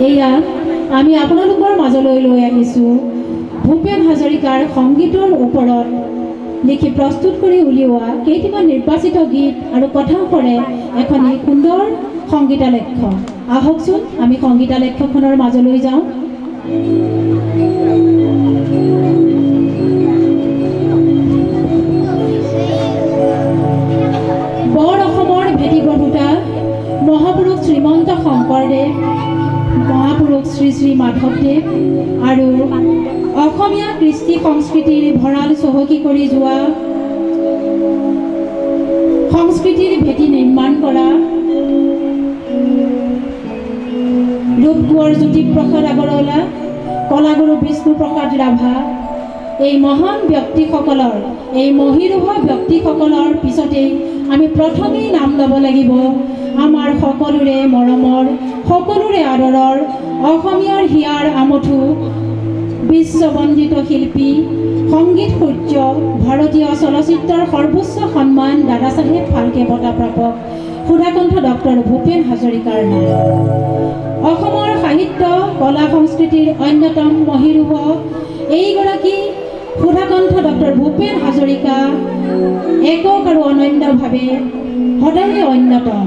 এয়া আমি আপোনালোকৰ মাজলৈ লৈ আহিছোঁ ভূপেন হাজৰিকাৰ সংগীতৰ ওপৰত লিখি প্ৰস্তুত কৰি উলিওৱা কেইটামান নিৰ্বাচিত গীত আৰু কথাৰে এখন সুন্দৰ সংগীতালক্ষ্য। আহকচোন আমি সংগীতালক্ষ্যখনৰ মাজলৈ যাওঁ। বৰ অসমৰ ভেটি গঢ়োতা মহাপুৰুষ শ্ৰীমন্ত শংকৰদেৱ, মহাপুৰুষ শ্ৰী শ্ৰী মাধৱদেৱ আৰু অসমীয়া কৃষ্টি সংস্কৃতিৰ ভঁৰাল চহকী কৰি যোৱা সংস্কৃতিৰ ভেটি নিৰ্মাণ কৰা ৰূপকোঁৱৰ জ্যোতিপ্ৰসাদ আগৰৱালা, কলাগুৰু বিষ্ণুপ্ৰসাদ ৰাভা, এই মহান ব্যক্তিসকলৰ, এই মহিৰুহ ব্যক্তিসকলৰ পিছতেই আমি প্ৰথমেই নাম ল'ব লাগিব আমাৰ সকলোৰে মৰমৰ, সকলোৰে আদৰৰ অসমীয়াৰ হিয়াৰ আমঠু বিশ্ববন্দিত শিল্পী, সংগীত সূৰ্য, ভাৰতীয় চলচ্চিত্ৰৰ সৰ্বোচ্চ সন্মান দাদা চাহেব ফাল্কে বঁটা প্ৰাপক সুধাকণ্ঠ ডক্টৰ ভূপেন হাজৰিকাৰ নাম। অসমৰ সাহিত্য কলা সংস্কৃতিৰ অন্যতম মহিৰুহ এইগৰাকী সুধাকণ্ঠ ডক্টৰ ভূপেন হাজৰিকা একক আৰু অনন্যভাৱে সদায়ে অন্যতম।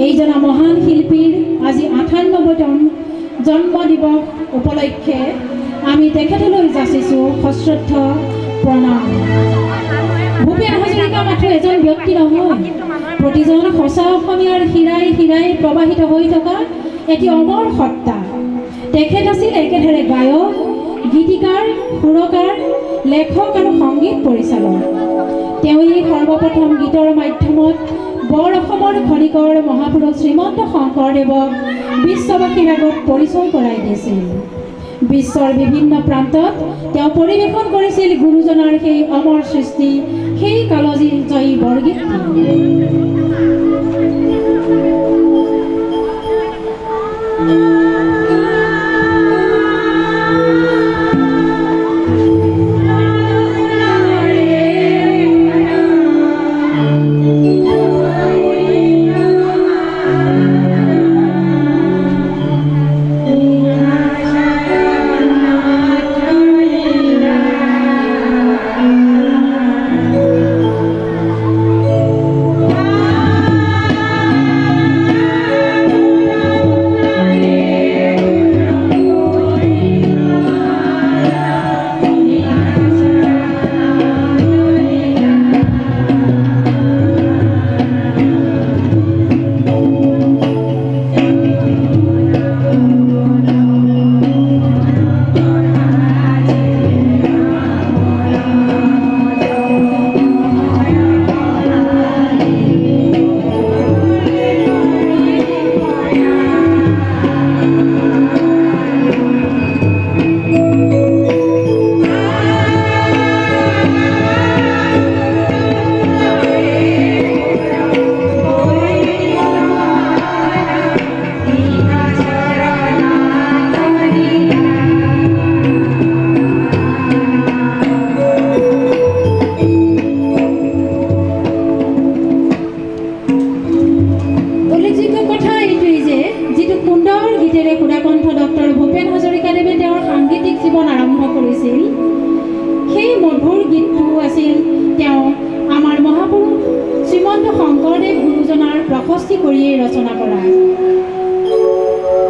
এইজনা মহান শিল্পীৰ আজি ৯৮তম জন্ম দিৱস উপলক্ষে আমি তেখেতলৈ যাচিছোঁ সশ্ৰদ্ধ প্ৰণাম। ভূপেন হাজৰিকা মাথো এজন ব্যক্তি নহয়, প্ৰতিজন সঁচা অসমীয়াৰ শিৰাই শিৰাই প্ৰবাহিত হৈ থকা এটি অমৰ সত্তা। তেখেত আছিল একেধাৰে গায়ক, গীতিকাৰ, সুৰকাৰ, লেখক আৰু সংগীত পৰিচালক। তেওঁৱেই সৰ্বপ্ৰথম গীতৰ মাধ্যমত বৰ অসমৰ খনিকৰ মহাপুৰুষ শ্ৰীমন্ত শংকৰদেৱক বিশ্ববাসীৰ আগত পৰিচয় কৰাই দিছিল। বিশ্বৰ বিভিন্ন প্ৰান্তত তেওঁ পৰিৱেশন কৰিছিল গুৰুজনাৰ সেই অমৰ সৃষ্টি, সেই কালজয়ী বৰগীত।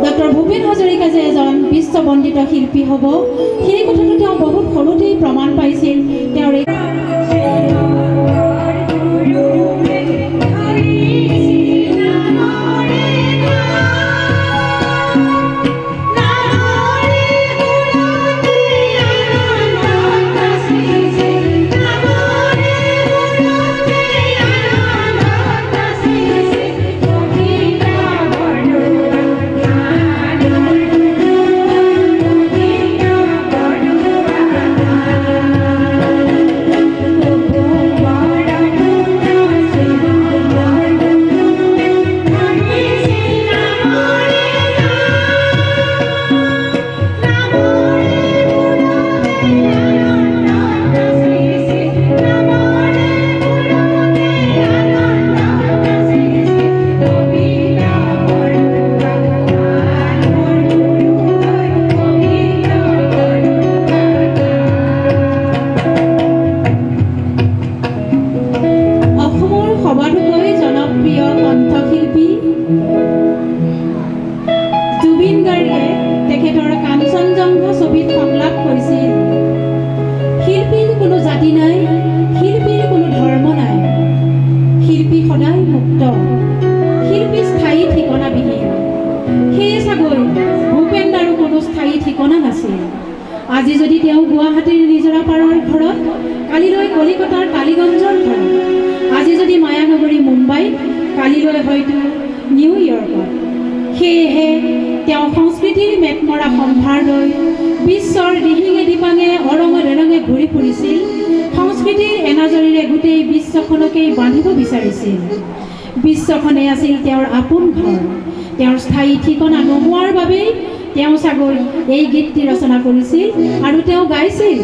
ডক্টৰ ভূপেন হাজৰিকা যে এজন বিশ্ববন্দিত শিল্পী হ'ব, সেই কথাটো তেওঁ বহুত সৰুতেই প্ৰমাণ পাইছিল। তেওঁৰ তেওঁ গুৱাহাটীৰ নিজৰা পাৰৰ ঘৰত, কালিলৈ কলিকতাৰ কালীগঞ্জৰ ঘৰত, আজি যদি মায়ানগৰী মুম্বাইত, কালিলৈ হয়তো নিউয়ৰ্কত। সেয়েহে তেওঁ সংস্কৃতিৰ মেটমৰা সম্ভাৰ লৈ বিশ্বৰ দিহিঙে দিপাঙে অৰঙে দৰঙে ঘূৰি ফুৰিছিল। সংস্কৃতিৰ এনাজৰীৰে গোটেই বিশ্বখনকেই বান্ধিব বিচাৰিছিল। বিশ্বখনে আছিল তেওঁৰ আপোন ঘৰ। তেওঁৰ স্থায়ী ঠিকনা নোহোৱাৰ বাবেই তেওঁ চাগৈ এই গীতটি ৰচনা কৰিছিল আৰু তেওঁ গাইছিল।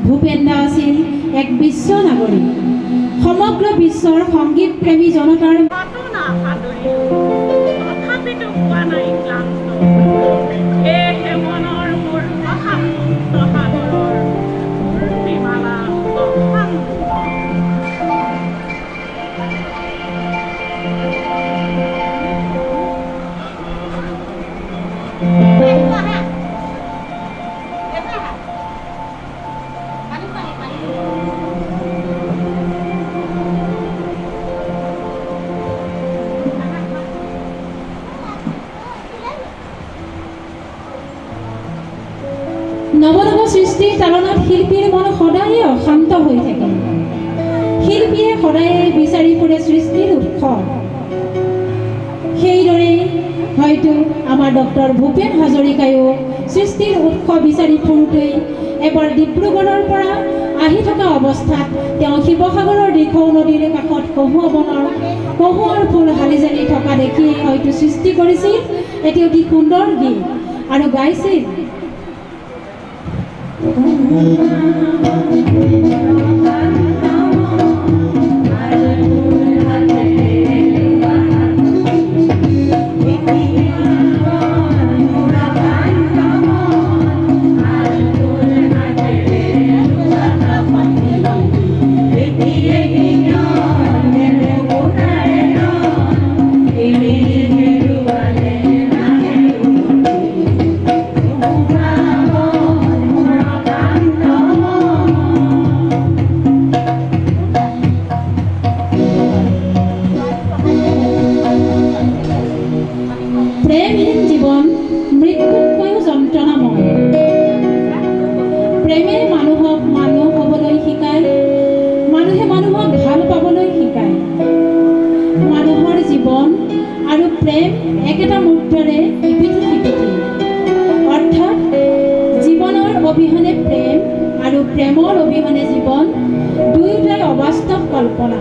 ভূপেন দা আছিল এক বিশ্ব নাগৰিক। সমগ্ৰ বিশ্বৰ সংগীত প্ৰেমী জনতাৰ নৱনৱ সৃষ্টিৰ তালনাত শিল্পীৰ মন সদায়ে অশান্ত হৈ থাকে। শিল্পীয়ে সদায়ে বিচাৰি ফুৰে সৃষ্টিৰ উৎস। সেইদৰে হয়তো আমাৰ ডক্টৰ ভূপেন হাজৰিকায়ো সৃষ্টিৰ উৎস বিচাৰি ফুৰোঁতেই এবাৰ ডিব্ৰুগড়ৰ পৰা আহি থকা অৱস্থাত তেওঁ শিৱসাগৰৰ দিখৌ নদীৰ কাষত কহুৱাৰ ফুল হালি জালি থকা দেখিয়ে হয়তো সৃষ্টি কৰিছিল এটি অতি সুন্দৰ গীত আৰু গাইছিল। প্ৰেমহীন জীৱন মৃত্যুতকৈও যন্ত্ৰণাময়। প্ৰেমে মানুহক মানুহ হ'বলৈ শিকায়, মানুহে মানুহক ভাল পাবলৈ শিকায়। মানুহৰ জীৱন আৰু প্ৰেম একেটা মুদ্ৰাৰে ইপিঠি সিপিঠি, অৰ্থাৎ জীৱনৰ অবিহনে প্ৰেম আৰু প্ৰেমৰ অবিহনে জীৱন দুয়োটাই অবাস্তৱ কল্পনা।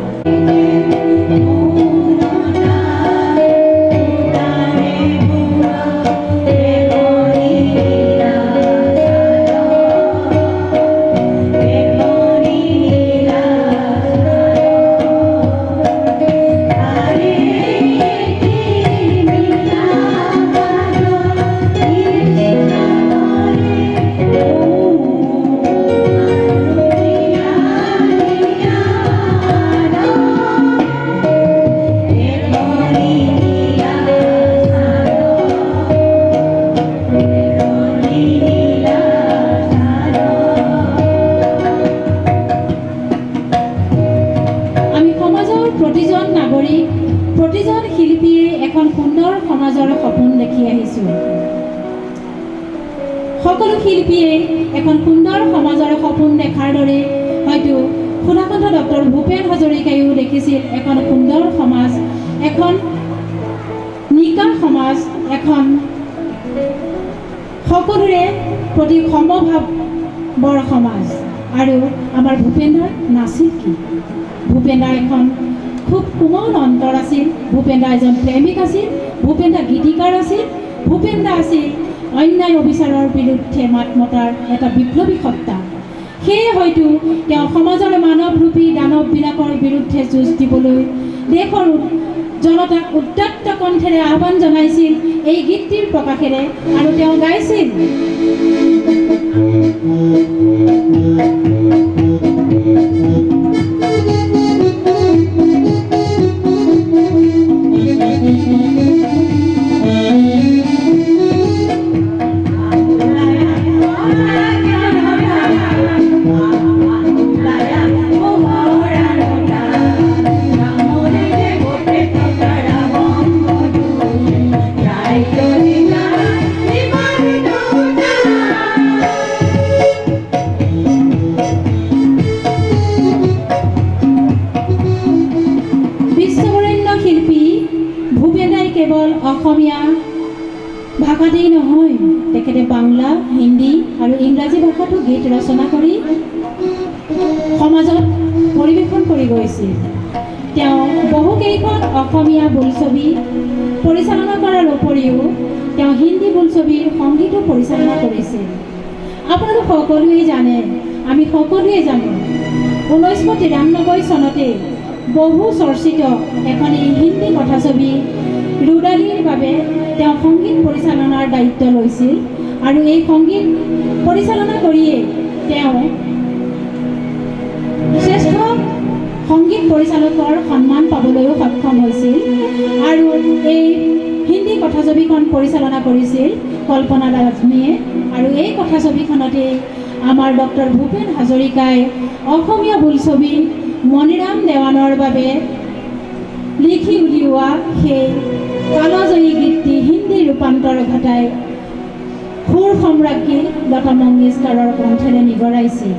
প্ৰতিজন শিল্পীয়ে এখন সুন্দৰ সমাজৰ সপোন দেখি আহিছোঁ। সকলো শিল্পীয়ে এখন সুন্দৰ সমাজৰ সপোন দেখাৰ দৰে হয়তো সুধাকণ্ঠ ডক্টৰ ভূপেন হাজৰিকায়ো দেখিছিল এখন সুন্দৰ সমাজ, এখন নিকা সমাজ, এখন সকলোৰে প্ৰতি সমভাৱৰ সমাজ। আৰু আমাৰ ভূপেন দাৰ নাছিল কি? ভূপেন দাৰ এখন খুব কোমল অন্তৰ আছিল। ভূপেন দা এজন প্ৰেমিক আছিল, ভূপেন দা গীতিকাৰ আছিল, ভূপেন দা আছিল অন্যায় অবিচাৰৰ বিৰুদ্ধে মাত মতাৰ এটা বিপ্লৱী সত্তা। সেয়ে হয়তো তেওঁ সমাজৰ মানৱৰূপী দানৱবিলাকৰ বিৰুদ্ধে যুঁজ দিবলৈ দেশৰ জনতাক উদ্যক্ত কণ্ঠেৰে আহ্বান জনাইছিল এই গীতটিৰ প্ৰকাশেৰে, আৰু তেওঁ গাইছিল অসমীয়া ভাষাতেই নহয়, তেখেতে বাংলা, হিন্দী আৰু ইংৰাজী ভাষাতো গীত ৰচনা কৰি সমাজত পৰিৱেশন কৰি গৈছিল। তেওঁ বহুকেইখন অসমীয়া বোলছবি পৰিচালনা কৰাৰ উপৰিও তেওঁ হিন্দী বোলছবিৰ সংগীতো পৰিচালনা কৰিছিল। আপোনালোক সকলোৱে জানে, আমি সকলোৱে জানো 1993 চনতে বহু চৰ্চিত এখনি হিন্দী কথাছবি ৰুদালিৰ বাবে তেওঁ সংগীত পৰিচালনাৰ দায়িত্ব লৈছিল, আৰু এই সংগীত পৰিচালনা কৰিয়ে তেওঁ শ্ৰেষ্ঠ সংগীত পৰিচালকৰ সন্মান পাবলৈও সক্ষম হৈছিল। আৰু এই হিন্দী কথাছবিখন পৰিচালনা কৰিছিল কল্পনা ৰাজমীয়ে, আৰু এই কথাছবিখনতে আমাৰ ডক্টৰ ভূপেন হাজৰিকাই অসমীয়া বোলছবি মণিৰাম দেৱানৰ বাবে লিখি উলিওৱা সেই কালজয়ী গীতটি হিন্দী ৰূপান্তৰ ঘটাই সুৰ সম্ৰাজ্ঞী লতা মংগেশকাৰৰ কণ্ঠেৰে নিগৰাইছিল।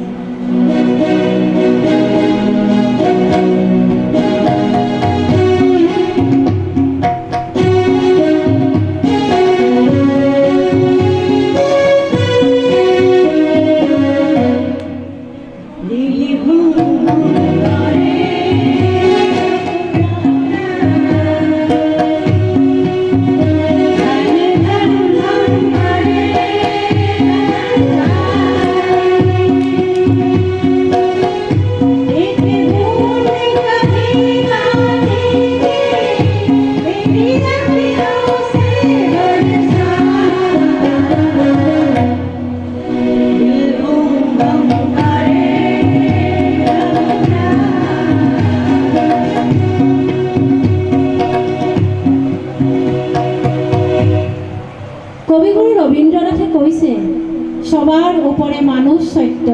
কবিগুৰু ৰবীন্দ্ৰনাথে কৈছে, সবাৰ উপৰে মানুষ সত্য,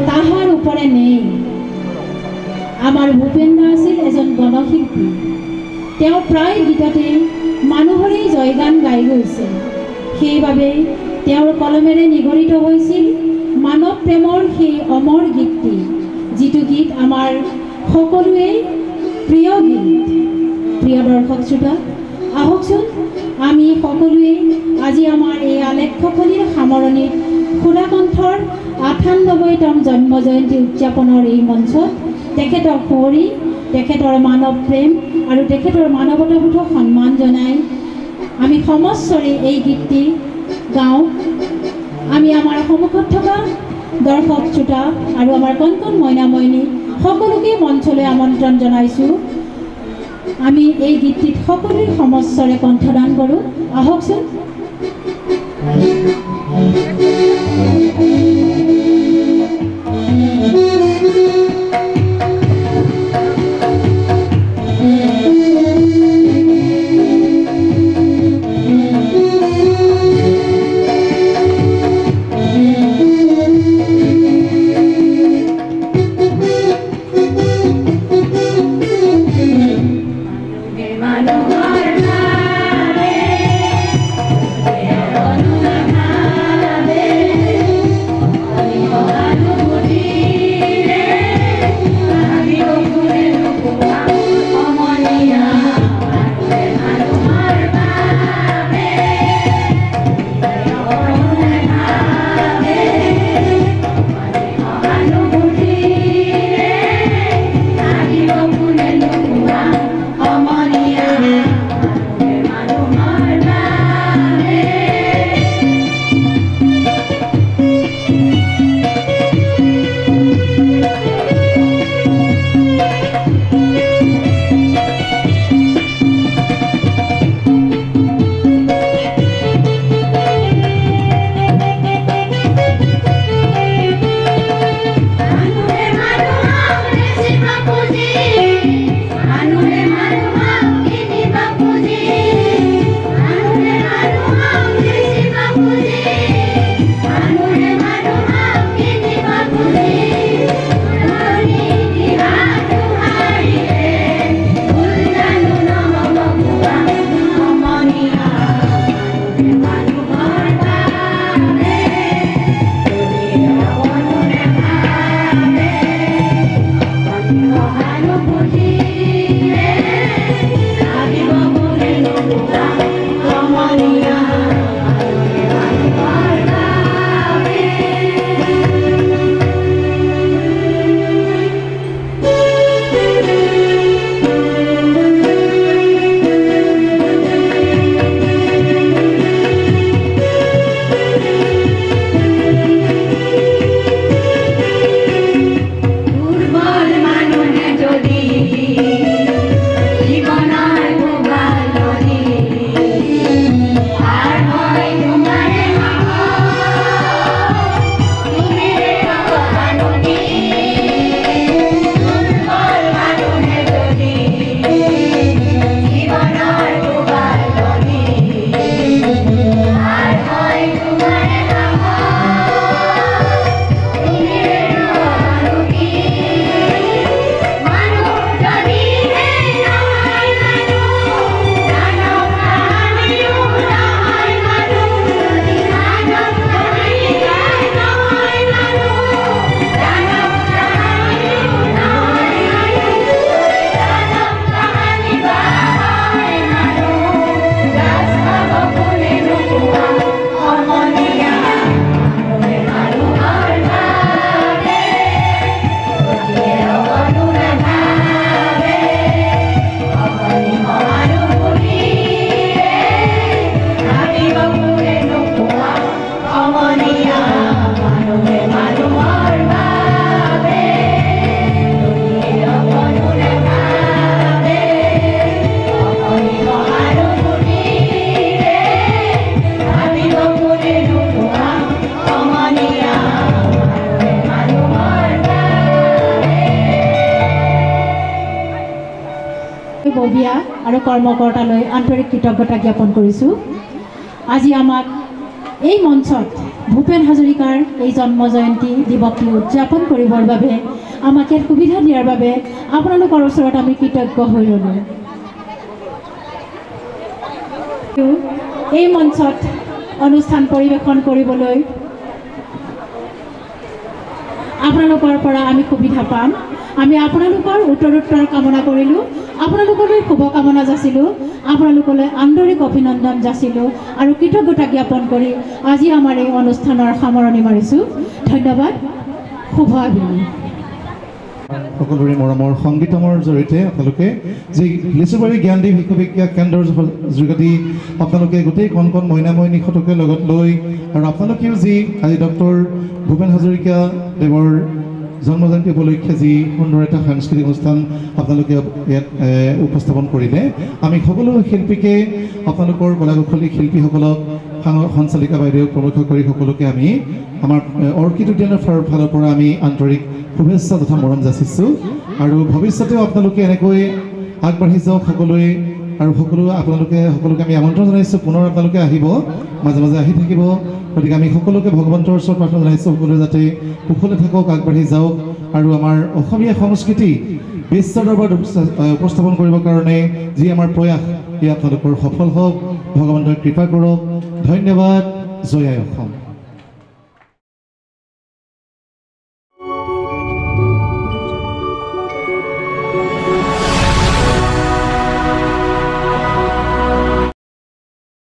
তাহাৰ উপৰে নেই। আমাৰ ভূপেন দা আছিল এজন গণশিল্পী। তেওঁ প্ৰায় গীততে মানুহৰেই জয়গান গাই গৈছে। সেইবাবে তেওঁৰ কলমেৰে নিগৰিত হৈছিল মানৱ প্ৰেমৰ সেই অমৰ গীতটি, যিটো গীত আমাৰ সকলোৱে প্ৰিয় গীত। প্ৰিয় দৰ্শক শ্ৰোতা, আহকচোন আমি সকলোৱে আজি আমাৰ এই আলেখ্যখনিৰ সামৰণিত সুধাকণ্ঠৰ ৯৮তম জন্ম জয়ন্তী উদযাপনৰ এই মঞ্চত তেখেতক সুঁৱৰি তেখেতৰ মানৱ প্ৰেম আৰু তেখেতৰ মানৱতাবোধক সন্মান জনাই আমি সমস্বৰে এই গীতটি গাওঁ। আমি আমাৰ সন্মুখত থকা দৰ্শক শ্ৰোতা আৰু আমাৰ কণ কণ মইনা মইনী সকলোকে মঞ্চলৈ আমন্ত্ৰণ জনাইছোঁ। আমি এই গীতটিত সকলোৱে সমস্বৰে কণ্ঠদান কৰোঁ। আহকচোন। আৰু কৰ্মকৰ্তালৈ আন্তৰিক কৃতজ্ঞতা জ্ঞাপন কৰিছোঁ। আজি আমাক এই মঞ্চত ভূপেন হাজৰিকাৰ এই জন্ম জয়ন্তী দিৱসটি উদযাপন কৰিবৰ বাবে আমাক ইয়াত সুবিধা দিয়াৰ বাবে আপোনালোকৰ ওচৰত আমি কৃতজ্ঞ হৈ ৰ'লোঁ। এই মঞ্চত অনুষ্ঠান পৰিৱেশন কৰিবলৈ আপোনালোকৰ পৰা আমি সুবিধা পাম। আমি আপোনালোকৰ উত্তৰোত্তৰ কামনা কৰিলোঁ, আপোনালোকলৈ শুভকামনা যাচিলোঁ, আপোনালোকলৈ আন্তৰিক অভিনন্দন যাচিলোঁ আৰু কৃতজ্ঞতা জ্ঞাপন কৰি আজি আমাৰ এই অনুষ্ঠানৰ সামৰণি মাৰিছোঁ। ধন্যবাদ। শুভ আবেলি। সকলোৰে মৰমৰ সংগীতমৰ জৰিয়তে আপোনালোকে যি লিচুবাৰী জ্ঞানদীপ শিশু বিজ্ঞান কেন্দ্ৰৰ যোগেদি আপোনালোকে গোটেই কণ কণ মইনা মইনীহঁতকে লগত লৈ আৰু আপোনালোকেও যি আজি ডক্টৰ ভূপেন হাজৰিকা দেৱৰ জন্ম জয়ন্তী উপলক্ষে যি সুন্দৰ এটা সাংস্কৃতিক অনুষ্ঠান আপোনালোকে ইয়াত উপস্থাপন কৰিলে, আমি সকলো শিল্পীকে আপোনালোকৰ কলাকুশলী শিল্পীসকলক সঞ্চালিকা বাইদেউ প্ৰমুখ কৰি সকলোকে আমি আমাৰ অৰ্কিড উদ্যানৰ ফালৰ পৰা আমি আন্তৰিক শুভেচ্ছা তথা মৰম যাচিছোঁ। আৰু ভৱিষ্যতেও আপোনালোকে এনেকৈ আগবাঢ়ি যাওক সকলোৱে, আৰু আপোনালোকে সকলোকে আমি আমন্ত্ৰণ জনাইছোঁ, পুনৰ আপোনালোকে আহিব, মাজে মাজে আহি থাকিব। গতিকে আমি সকলোকে ভগৱন্তৰ ওচৰত প্ৰাৰ্থনা জনাইছোঁ সকলোৱে যাতে কুশলে থাকক, আগবাঢ়ি যাওক আৰু আমাৰ অসমীয়া সংস্কৃতি বিশ্ব দৰবাৰত উপস্থাপন কৰিবৰ কাৰণে যি আমাৰ প্ৰয়াস এই আপোনালোকৰ সফল হওক, ভগৱন্তৰ কৃপা কৰক। ধন্যবাদ। জয় আই অসম।